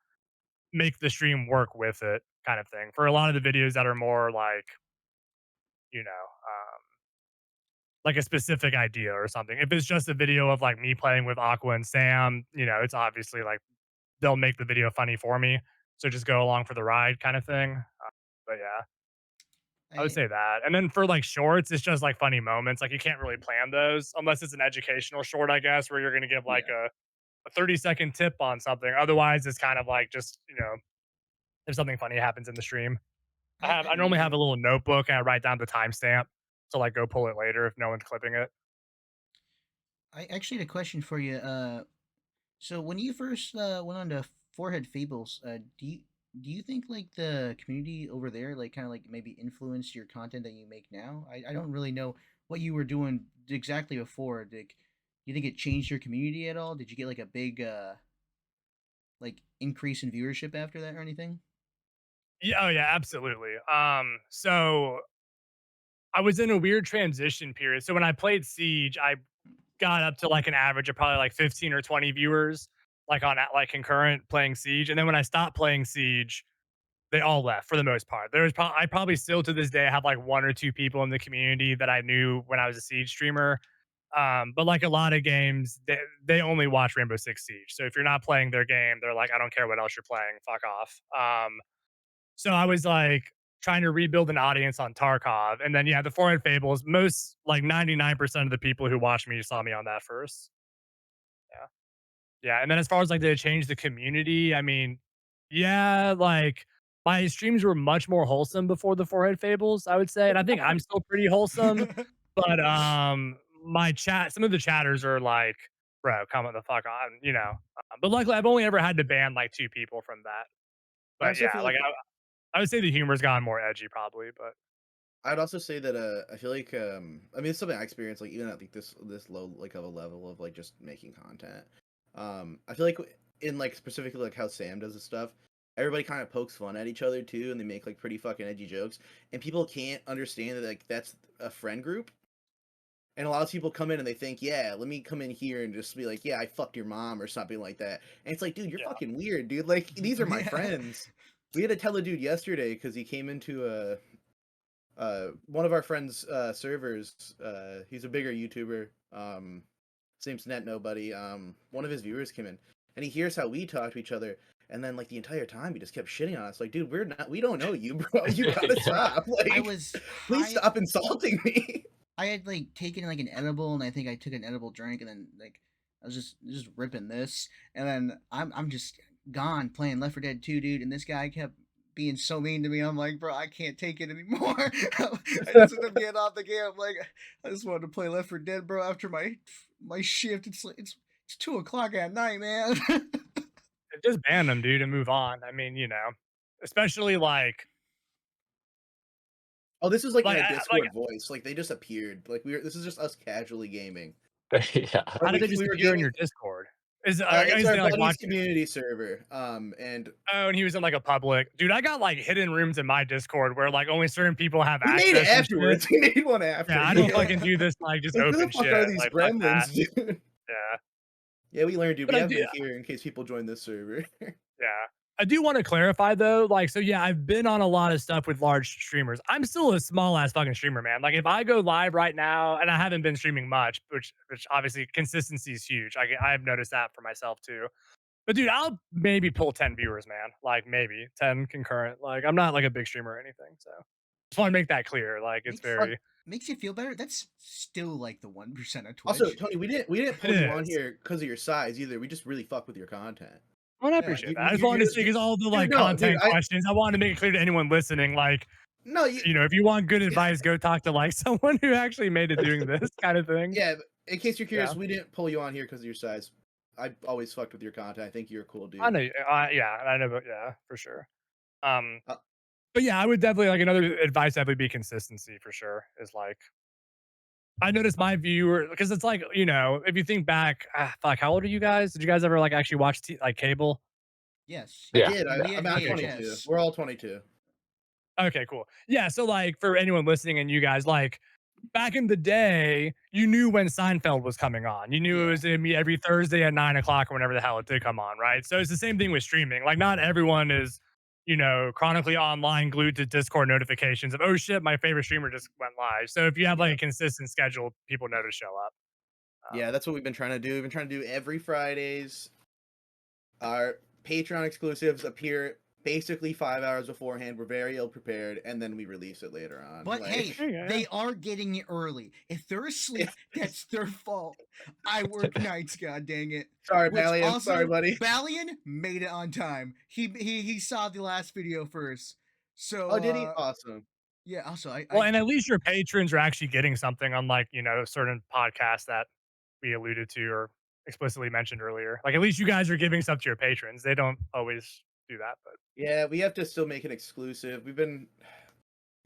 make the stream work with it, kind of thing. For a lot of the videos that are more like, like a specific idea or something. If it's just a video of like me playing with Aqua and Sam, it's obviously like they'll make the video funny for me. So just go along for the ride, kind of thing. But yeah, I would I say that. And then for like shorts, it's just like funny moments. Like you can't really plan those unless it's an educational short, I guess, where you're going to give like Yeah. a 30-second tip on something. Otherwise, it's kind of like just, if something funny happens in the stream. I normally have I a little notebook and I write down the timestamp to like go pull it later if no one's clipping it. I actually had a question for you. So when you first went on to Forehead Fables, do you think like the community over there like kind of like maybe influenced your content that you make now? I don't really know what you were doing exactly before. Like, do you think it changed your community at all? Did you get like a big like increase in viewership after that or anything? Yeah, oh yeah, absolutely. So I was in a weird transition period. So when I played Siege, I got up to like an average of probably like 15 or 20 viewers, like on like concurrent playing Siege. And then when I stopped playing Siege, they all left for the most part. I probably still to this day have like one or two people in the community that I knew when I was a Siege streamer. But like a lot of games, they only watch Rainbow Six Siege. So if you're not playing their game, they're like, I don't care what else you're playing, fuck off. So I was like trying to rebuild an audience on Tarkov, and then yeah, the Foreign Fables. Most like 99% of the people who watched me saw me on that first. Yeah. Yeah, and then as far as, like, did it change the community? I mean, yeah, like, my streams were much more wholesome before the Forehead Fables, I would say, and I think I'm still pretty wholesome, but, my chat some of the chatters are like, "Bro, come the fuck on," but luckily, I've only ever had to ban, like, 2 people from that, I but also yeah, feel like, like I would say the humor's gotten more edgy probably, but I'd also say that I feel like I mean it's something I experienced like even at like this low like of a level of like just making content. I feel like in like specifically like how Sam does his stuff, everybody kind of pokes fun at each other too, and they make like pretty fucking edgy jokes, and people can't understand that like that's a friend group. And a lot of people come in and they think, yeah, let me come in here and just be like, yeah, I fucked your mom or something like that. And it's like, dude, you're Yeah. fucking weird, dude. Like, these are my Yeah. friends. We had to tell a dude yesterday because he came into one of our friends' servers. He's a bigger YouTuber. Seems net nobody. One of his viewers came in and he hears how we talk to each other. And then, like the entire time, he just kept shitting on us. Like, dude, we don't know you, bro. You gotta Yeah. stop. I Like, was please high. stop insulting me. I had like taken like an edible, and I think I took an edible drink, and then like I was just ripping this, and then I'm just gone playing Left 4 Dead 2, dude, and this guy kept being so mean to me. I'm like, bro, I can't take it anymore. I just ended up getting off the game. I'm like, I just wanted to play Left 4 Dead, bro. After my shift, it's 2 o'clock at night, man. Just ban them, dude, and move on. I mean, especially Oh, this is like in like a I, like Discord voice. Like they just appeared. Like this is just us casually gaming. Yeah. Or how did they just we were appear in gaming. your Discord? Is It's is our they like buddy's watch? community server. And Oh, and he was in like a public dude. I got like hidden rooms in my Discord where like only certain people have we made it access and shit. afterwards. We made one Yeah, after. I don't Yeah. fucking do this like just Like who the open fuck shit. are these Like fuck that. gremlins, dude? Yeah, Yeah, we learned, dude. but We I have do. been here in case people join this server. Yeah. I do want to clarify though, like, so yeah, I've been on a lot of stuff with large streamers. I'm still a small ass fucking streamer, man. Like, if I go live right now, and I haven't been streaming much, which obviously consistency is huge. I've noticed that for myself too. But dude, I'll maybe pull 10 viewers, man. Like maybe 10 concurrent. Like I'm not like a big streamer or anything. So just want to make that clear. Like it's makes very makes you feel better. That's still like the 1% of Also, Twitch. Tony, we didn't it pull you on is. here because of your size either. We just really fuck with your content. Well, I Yeah, appreciate that. I just wanted to see because all the Dude, like no, dude, content questions, I wanted to make it clear to anyone listening, like, no, you, if you want good advice, go talk to like someone who actually made it doing this kind of thing. yeah. In case you're curious, Yeah. we didn't pull you on here because of your size. I always fucked with your content. I think you're a cool dude. I know. Yeah, I know. But yeah, for sure. Um, Uh, but yeah, I would definitely like another advice. Definitely be consistency for sure. Is like I noticed my viewer because it's like if you think back, fuck, how old are you guys? Did you guys ever like actually watch like cable? Yes, I yeah. Yeah. did. We had I'm Okay, cool. 22. VHS. We're all 22. Okay, cool. Yeah, so like for anyone listening and you guys, like back in the day, you knew when Seinfeld was coming on. You knew it Yeah. was gonna be every Thursday at 9 o'clock or whenever the hell it did come on, right? So it's the same thing with streaming. Like not everyone is, chronically online glued to Discord notifications of oh shit, my favorite streamer just went live. So if you have like a consistent schedule, people know to show up. Yeah, that's what we've been trying to do. We've been trying to do every Fridays. Our Patreon exclusives appear basically 5 hours beforehand. We're very ill prepared, and then we release it later on. But Like, hey, Yeah. they are getting it early. If they're asleep, that's their fault. I work nights, god dang it. sorry, Which Valiant. also, Sorry, buddy. Balian made it on time. He saw the last video first. So Oh, did he? Awesome. yeah, also Well, and at least your patrons are actually getting something unlike, certain podcasts that we alluded to or explicitly mentioned earlier. Like at least you guys are giving stuff to your patrons. They don't always do that, but Yeah, we have to still make it exclusive. We've been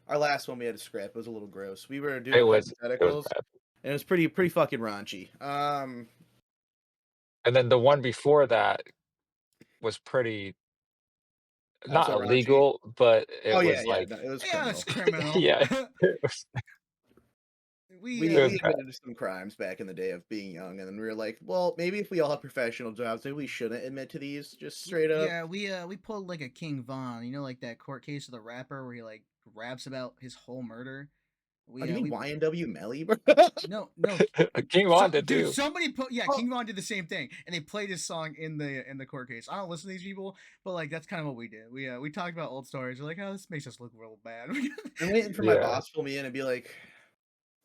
our last one we had to scrap. It was a little gross. We were doing It was hypotheticals, bad. and it was pretty fucking raunchy. And then the one before that was pretty not Also raunchy. illegal, but it Oh yeah, was yeah. like No, it was yeah, criminal. it's criminal. yeah. It was, We It was we bad. admitted to some crimes back in the day of being young, and then we were like, well, maybe if we all have professional jobs, maybe we shouldn't admit to these just straight up. Yeah, we pulled like a King Von, like that court case of the rapper where he like raps about his whole murder. Oh, do you mean YNW Melly, bro? No, King Von did dude, too. somebody put Oh. King Von did the same thing, and they played his song in the court case. I don't listen to these people, but like that's kind of what we did. We talked about old stories. We're like, oh, this makes us look real bad. I'm waiting for my Yeah. boss to pull me in and be like,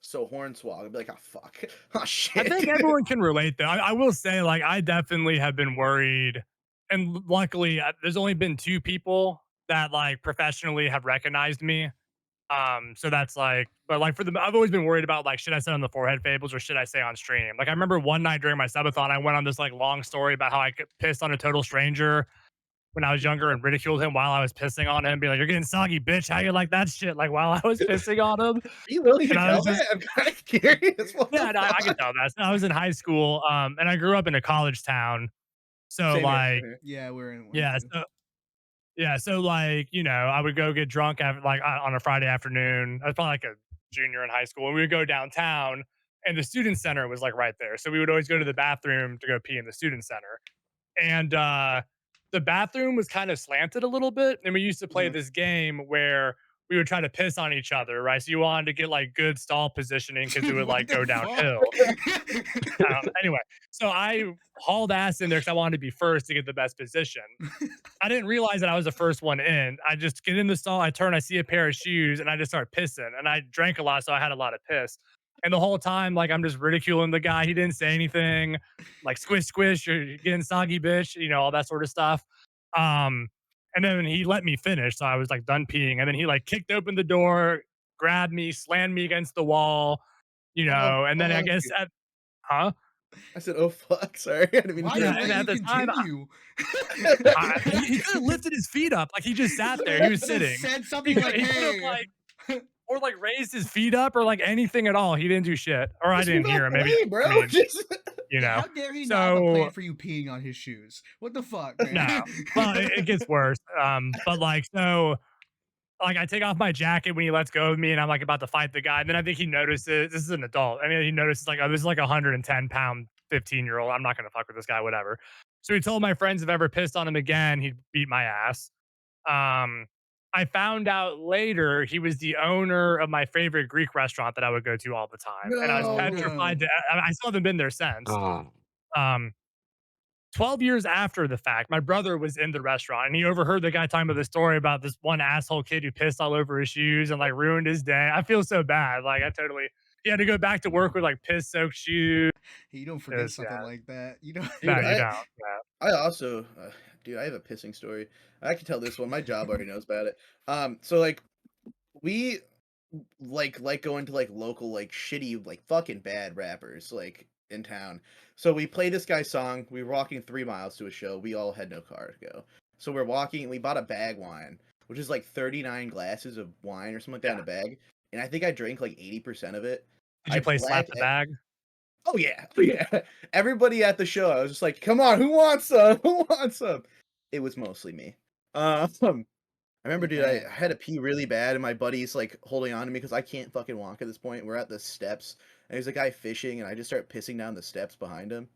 so Hornswoggled. I'd be like, oh fuck, oh I shit. think everyone can relate though. I will say, like, I definitely have been worried, and luckily, there's only been 2 people that like professionally have recognized me. So that's like, but like I've always been worried about like, should I say on the forehead fables or should I say on stream? Like, I remember one night during my subathon, I went on this like long story about how I pissed on a total stranger when I was younger and ridiculed him while I was pissing on him, be like, "You're getting soggy, bitch. How you like that shit?" Like while I was pissing on him, Are you willing to and I tell was just that? I'm kind of curious. What yeah, the and I could fuck? tell that. So I was in high school, and I grew up in a college town. So Same here. like, Same here. Yeah, we're in one yeah, too. so yeah, so like, I would go get drunk on a Friday afternoon. I was probably like a junior in high school, and we would go downtown, and the student center was like right there. So we would always go to the bathroom to go pee in the student center. And the bathroom was kind of slanted a little bit, and we used to play Mhm. this game where we would try to piss on each other, right? So you wanted to get like good stall positioning because it Dude, would what like the go fuck? downhill. Anyway, so I hauled ass in there because I wanted to be first to get the best position. I didn't realize that I was the first one in. I just get in the stall, I turn, I see a pair of shoes, and I just start pissing. And I drank a lot, so I had a lot of piss. And the whole time, like I'm just ridiculing the guy. He didn't say anything. Like squish, squish, you're getting soggy, bitch. All that sort of stuff. Um, and then he let me finish, so I was like done peeing. And then he like kicked open the door, grabbed me, slammed me against the wall. Oh And then I fuck! guess huh? I said, "Oh fuck!" Sorry, I didn't mean to Why say Yeah, didn't and let at you the time, continue? he could have lifted his feet up, like, he just sat there, he was Could have sitting. said He something could like, he could have, "Hey." like or, like, raised his feet up or, like, anything at all, he didn't do shit, or I Just move didn't out hear him, the maybe way, I bro. mean, Just you Yeah, know? how dare he not have a So plan for you peeing on his shoes? What the fuck, man? no. Well, it gets worse, but, like, I take off my jacket when he lets go of me, and I'm, like, about to fight the guy, and then I think he notices this is an adult. I mean, he notices, like, "Oh, this is, like, a 110-pound 15-year-old. I'm not gonna fuck with this guy, whatever." So he told my friends if I ever pissed on him again, he'd beat my ass. Um, I found out later he was the owner of my favorite Greek restaurant that I would go to all the time, and I was Oh no. petrified no. to I still haven't been there since. Oh, Um, 12 years after the fact, my brother was in the restaurant and he overheard the guy talking about the story about this one asshole kid who pissed all over his shoes and like ruined his day. I feel so bad. Like he had to go back to work with like piss soaked shoes. You don't It forget was, something yeah. like that. You know. Dude, No, you don't. Yeah. I also, dude, I have a pissing story. I can tell this one. My job already knows about it. So like we like going to like local like shitty like fucking bad rappers like in town. So we play this guy's song. We were walking 3 miles to a show. We all had no car to go. So we're walking. We bought a bag wine, which is like 39 glasses of wine or something like that in Yeah. a bag. And I think I drank like 80% of it. Did I you play slap blacked. the bag? Oh yeah, oh yeah. Everybody at the show, I was just like, "Come on, who wants some? Who wants some?" It was mostly me. I remember, The dude, I bag. had to pee really bad, and my buddy's like holding on to me because I can't fucking walk at this point. We're at the steps, and there's a guy fishing, and I just start pissing down the steps behind him.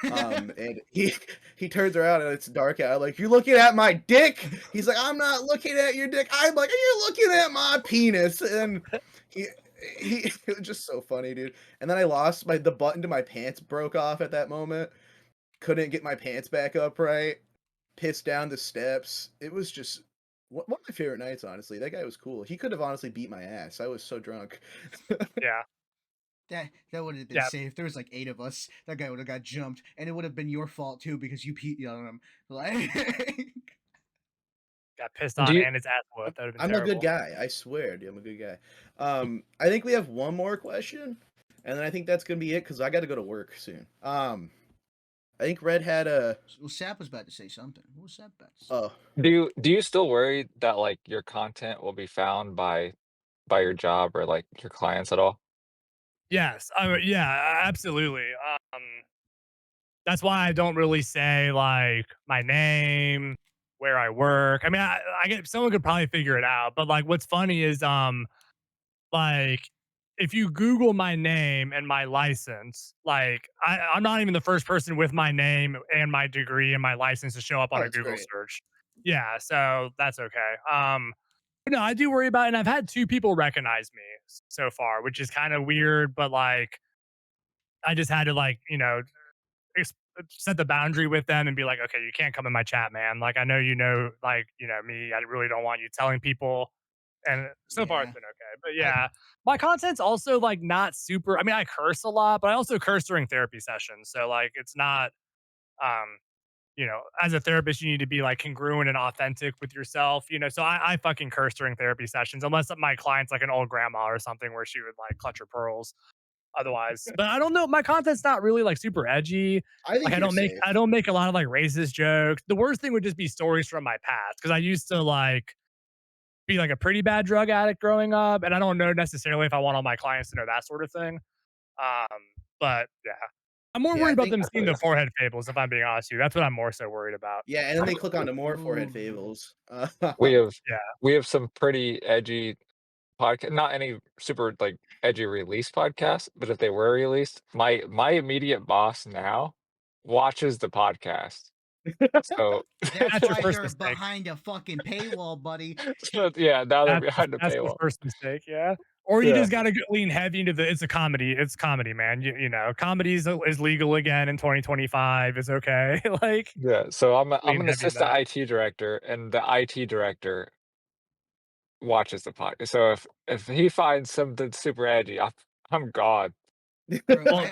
And he turns around and it's dark out. I'm like, "You're looking at my dick." He's like, "I'm not looking at your dick." I'm like, "Are you looking at my penis?" And he he it was just so funny, dude. And then I lost the button to my pants broke off at that moment. Couldn't get my pants back up right. Pissed down the steps. It was just one of my favorite nights, honestly. That guy was cool. He could have honestly beat my ass. I was so drunk. Yeah. That would have been Yeah. safe. There was like 8 of us. That guy would have got jumped, and it would have been your fault too because you peed on him. Like, Got pissed do on you and his ass whooped. That would have been I'm a good terrible. guy. I swear, dude. I'm a good guy. I think we have one more question, and then I think that's gonna be it because I got to go to work soon. I think Red had a. well, Sap was about to say something. What was Sap about to say? Oh, do you still worry that, like, your content will be found by your job or, like, your clients at all? Yes. Yeah, absolutely. Um, that's why I don't really say like my name, where I work. I mean, I get someone could probably figure it out, but like what's funny is like if you Google my name and my license, like I'm not even the first person with my name and my degree and my license to show up oh, on a that's Google great. search. Yeah, so that's okay. But no, I do worry about it, and I've had two people recognize me so far, which is kind of weird, but like I just had to like, ex- set the boundary with them and be like, okay, you can't come in my chat, man. Like, I know like me. I really don't want you telling people. And so far, it's Yeah, been okay. But I yeah, my content's also like not super. I mean, I curse a lot, but I also curse during therapy sessions. So like, it's not. Um, as a therapist, you need to be like congruent and authentic with yourself. So I fucking curse during therapy sessions, unless my client's like an old grandma or something where she would like clutch her pearls. otherwise. But I don't know. My content's not really like super edgy. I think Like you're safe. I don't make a lot of like racist jokes. The worst thing would just be stories from my past because I used to like be like a pretty bad drug addict growing up, and I don't know necessarily if I want all my clients to know that sort of thing. Um, but yeah, I'm more Yeah, worried I about think them I seeing feel the you. forehead fables. If I'm being honest with you, that's what I'm more so worried about. yeah, and then they click onto more forehead Ooh. fables. We have Yeah. we have some pretty edgy podcast, not any super like edgy release podcasts, but if they were released, my immediate boss now watches the podcast. So That's That's your why first they're mistake. behind a fucking paywall, buddy. so yeah, now they're behind the That's the paywall. first mistake, yeah. Or you Yeah. just gotta lean heavy into the it's a comedy. It's comedy, man. You know, comedy is legal again in 2025. It's okay. Like Yeah. So I'm lean an heavy in assistant that. IT director, and the IT director watches the podcast. So if he finds something super edgy, I'm gone. Bro, Well,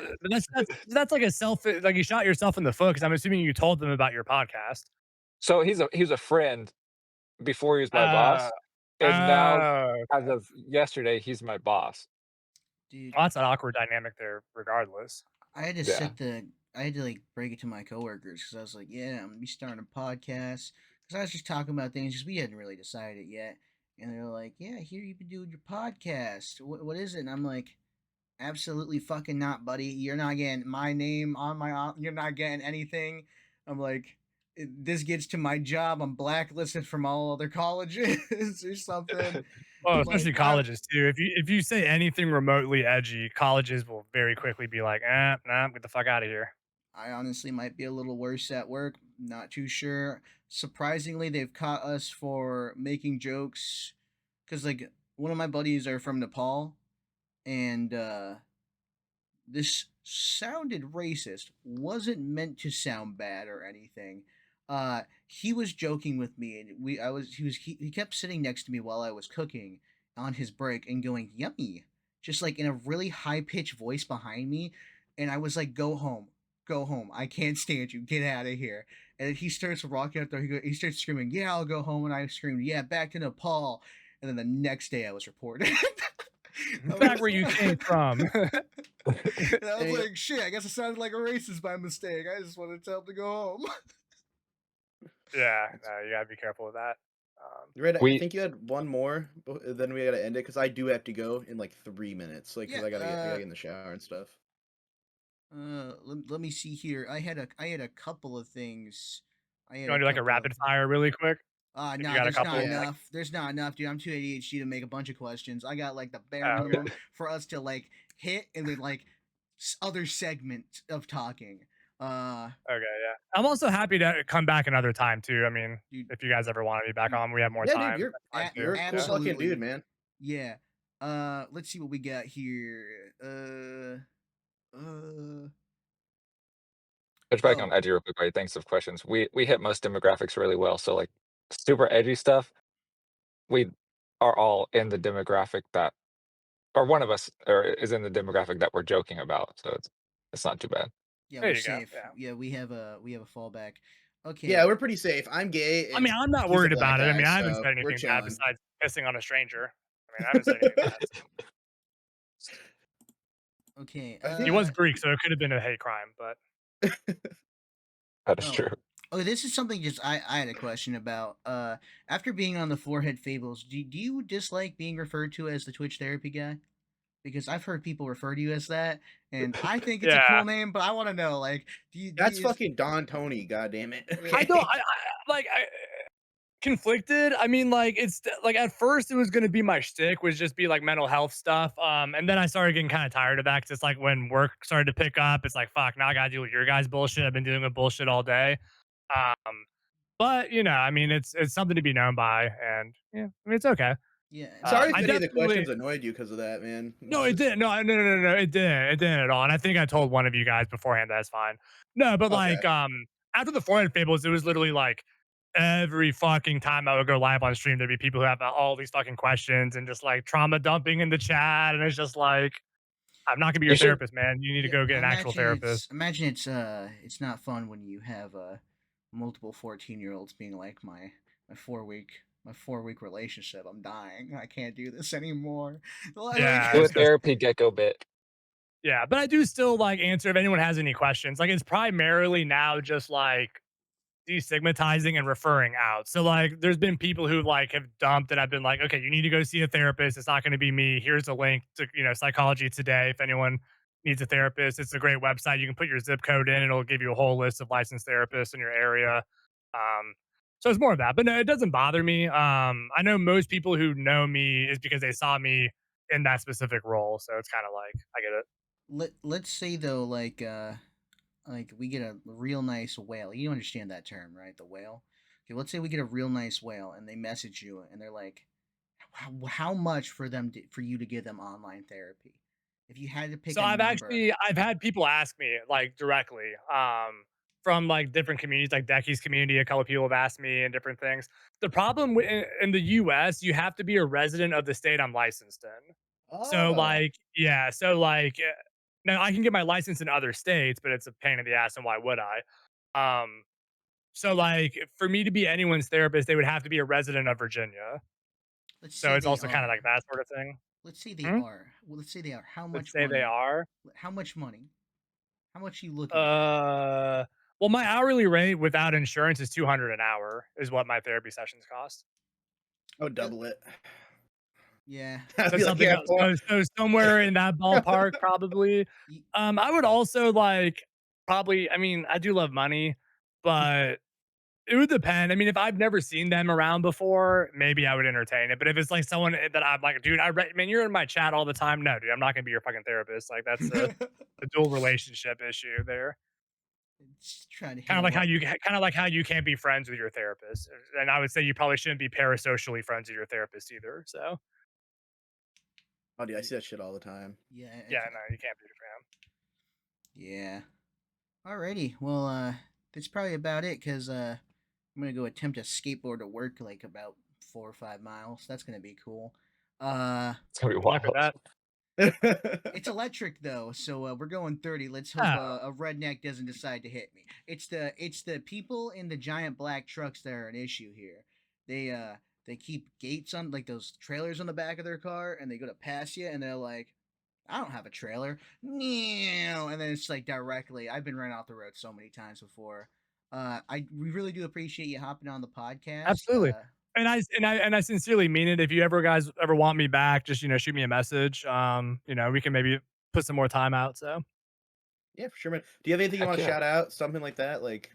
that's like a self like you shot yourself in the foot because I'm assuming you told them about your podcast. So he's a friend before he was my Uh, boss, and now as okay. of yesterday, he's my boss. dude, Well, that's an awkward dynamic there, regardless. I had to Yeah. I had to like break it to my coworkers because I was like, yeah, I'm gonna be starting a podcast. Because I was just talking about things because we hadn't really decided yet. And they're like, yeah, I hear you've been doing your podcast. What is it? And I'm like, absolutely fucking not, buddy. You're not getting my name on my. You're not getting anything. I'm like, this gets to my job. I'm blacklisted from all other colleges or something. Well, I'm like, especially colleges too. If you say anything remotely edgy, colleges will very quickly be like, nah, get the fuck out of here. I honestly might be a little worse at work. Not too sure. Surprisingly, they've caught us for making jokes because like one of my buddies are from Nepal, and this sounded racist. Wasn't meant to sound bad or anything. He was joking with me, and he kept sitting next to me while I was cooking on his break and going yummy, just like in a really high pitched voice behind me, and I was like, go home, I can't stand you, get out of here. And then he starts walking out there. He starts screaming, yeah, I'll go home, and I screamed, yeah, back to Nepal. And then the next day I was reported. I Back was, where you came from. and I was Hey, like, shit, I guess I sounded like a racist by mistake. I just wanted to tell him to go home. Yeah, no, you gotta be careful with that. Red, I We think you had one more, then we gotta end it because I do have to go in like 3 minutes, like because Yeah, I gotta get in the shower and stuff. let me see here. I had a couple of things. I You had a wanna do like a couple of rapid fire really quick? If you nah, got a there's not couple? Yeah, Like, enough. There's not enough, dude. I'm too ADHD to make a bunch of questions. I got like the bare oh, okay. minimum for us to like hit and then like other segment of talking. Uh, Okay, yeah. I'm also happy to come back another time too. I mean, dude, if you guys ever want me back dude, on, we have more yeah, dude, time. That's fine too. you're a cool Yeah. fucking dude, absolutely. man. Yeah. Let's see what we got here. Uh. touch back on Oh, edgy real quick, right? Thanks of questions. We hit most demographics really well. So like super edgy stuff, we are all in the demographic that, or one of us or is in the demographic that we're joking about. So it's not too bad. yeah, There we're you go. safe. Yeah. Yeah, we have a fallback. Yeah, Okay. we're pretty safe. I'm gay I mean, and I'm not he's a worried black about it. I guy, mean, I haven't so said we're anything bad chilling. besides pissing on a stranger. I mean, I haven't said anything bad. Okay. I He think was Greek, so it could have been a hate crime, but That is Oh. true. Oh, this is something just I had a question about. After being on the Forehead Fables, do you dislike being referred to as the Twitch therapy guy? Because I've heard people refer to you as that, and I think it's a yeah. cool name. But I want to know, like, do that's you is, fucking Don Tony. God damn it. I don't Okay. I conflicted. I mean, like it's like at first it was gonna be my shtick was just be like mental health stuff. And then I started getting kind of tired of that because it's like when work started to pick up, it's like fuck, now I gotta deal with your guys' bullshit. I've been dealing with bullshit all day. Um, but you know, I mean, it's something to be known by, and yeah, I mean, it's okay. yeah, Sorry if I any of the definitely questions annoyed you because of that, man. no, It's it just didn't. No, it didn't. It didn't at all. And I think I told one of you guys beforehand that's fine. No, but okay. like after the Forehead Fables, it was literally like every fucking time I would go live on stream, there'd be people who have all these fucking questions and just like trauma dumping in the chat. And it's just like, I'm not gonna be You your should therapist, man. You need to yeah. go get I an actual therapist. imagine it's not fun when you have multiple 14-year-olds being like my 4 week relationship. I'm dying. I can't do this anymore. Like, Yeah, do a it's just therapy gecko bit. Yeah, but I do still like answer if anyone has any questions. Like it's primarily now just like destigmatizing and referring out. So like there's been people who like have dumped and I've been like, okay, you need to go see a therapist. It's not going to be me. Here's a link to, Psychology Today. If anyone needs a therapist, it's a great website. You can put your zip code in, it'll give you a whole list of licensed therapists in your area. Um, so it's more of that. But no, it doesn't bother me. I know most people who know me is because they saw me in that specific role. So it's kind of like I get it. Let's say though, like we get a real nice whale. You understand that term, right? The whale. Okay, let's say we get a real nice whale, and they message you, and they're like, how much for for you to give them online therapy? If you had to pick So a number. I've had people ask me like directly, from like different communities, like Decky's community. A couple of people have asked me and different things. The problem in the U.S., you have to be a resident of the state I'm licensed in. So Oh, like, yeah, so like, now I can get my license in other states, but it's a pain in the ass, and why would I? So like, for me to be anyone's therapist, they would have to be a resident of Virginia. Let's So say it's they also kind of are. like that sort of thing. Let's say they Hmm? are. Well, let's say they are. How Let's much say they money? are. How much money? How much are you looking at? Uh, well, my hourly rate without insurance is 200 an hour is what my therapy sessions cost. I would double it. Yeah. I'd So be like, something yeah, else, so somewhere in that ballpark, probably. Y- I would also like probably. I mean, I do love money, but it would depend. I mean, if I've never seen them around before, maybe I would entertain it. But if it's like someone that I'm like, dude, man, you're in my chat all the time. No, dude, I'm not gonna be your fucking therapist. Like that's a dual relationship issue there. It's trying to hit Kind of them like how up. you can't be friends with your therapist, and I would say you probably shouldn't be parasocially friends with your therapist either. So oh, dude, I see that shit all the time. Yeah. yeah, no, you can't be a fan. Yeah. Alrighty. Well, that's probably about it. Cause I'm gonna go attempt to skateboard to work like about 4 or 5 miles. That's gonna be cool. Uh, It's gonna be Good luck with wild. that. it's electric though, so we're going 30. Let's hope Oh, a redneck doesn't decide to hit me. It's the people in the giant black trucks that are an issue here. They keep gates on like those trailers on the back of their car, and they go to pass you, and they're like, I don't have a trailer. And then it's like directly. I've been run off the road so many times before. We really do appreciate you hopping on the podcast. absolutely. And I sincerely mean it. If you ever want me back, just shoot me a message. We can maybe put some more time out. So Yeah, for sure, man. Do you have anything you Heck want to yeah. shout out? Something like that? Like,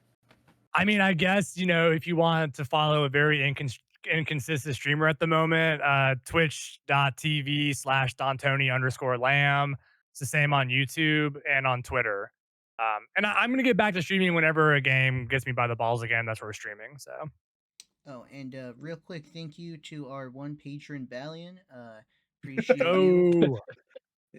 I mean, I guess, if you want to follow a very inconsistent streamer at the moment, twitch.tv/Dontoni_Lamb. It's the same on YouTube and on Twitter. I'm going to get back to streaming whenever a game gets me by the balls again. That's where we're streaming. So, Oh, and real quick, thank you to our one patron, Balian. Appreciate you. go. oh,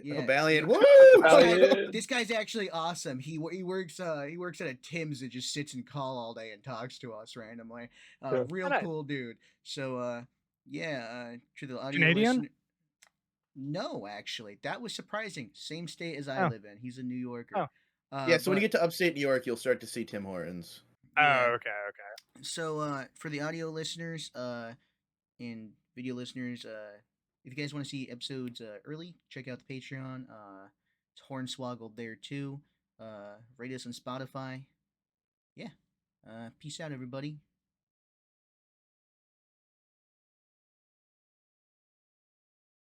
Yeah, Valiant, yeah. woo! Valiant. This guy's actually awesome. He works at a Tim's and just sits in call all day and talks to us randomly. Yeah. Real Nice. cool dude. So yeah, to the audio Canadian? listener. No, actually, that was surprising. Same state as I Oh, live in. He's a New Yorker. oh, Yeah, so when you But get to upstate New York, you'll start to see Tim Hortons. yeah. okay, okay. So for the audio listeners, and video listeners, if you guys want to see episodes early, check out the Patreon. It's Hornswoggled there too. Rate us on Spotify. Yeah. Peace out, everybody.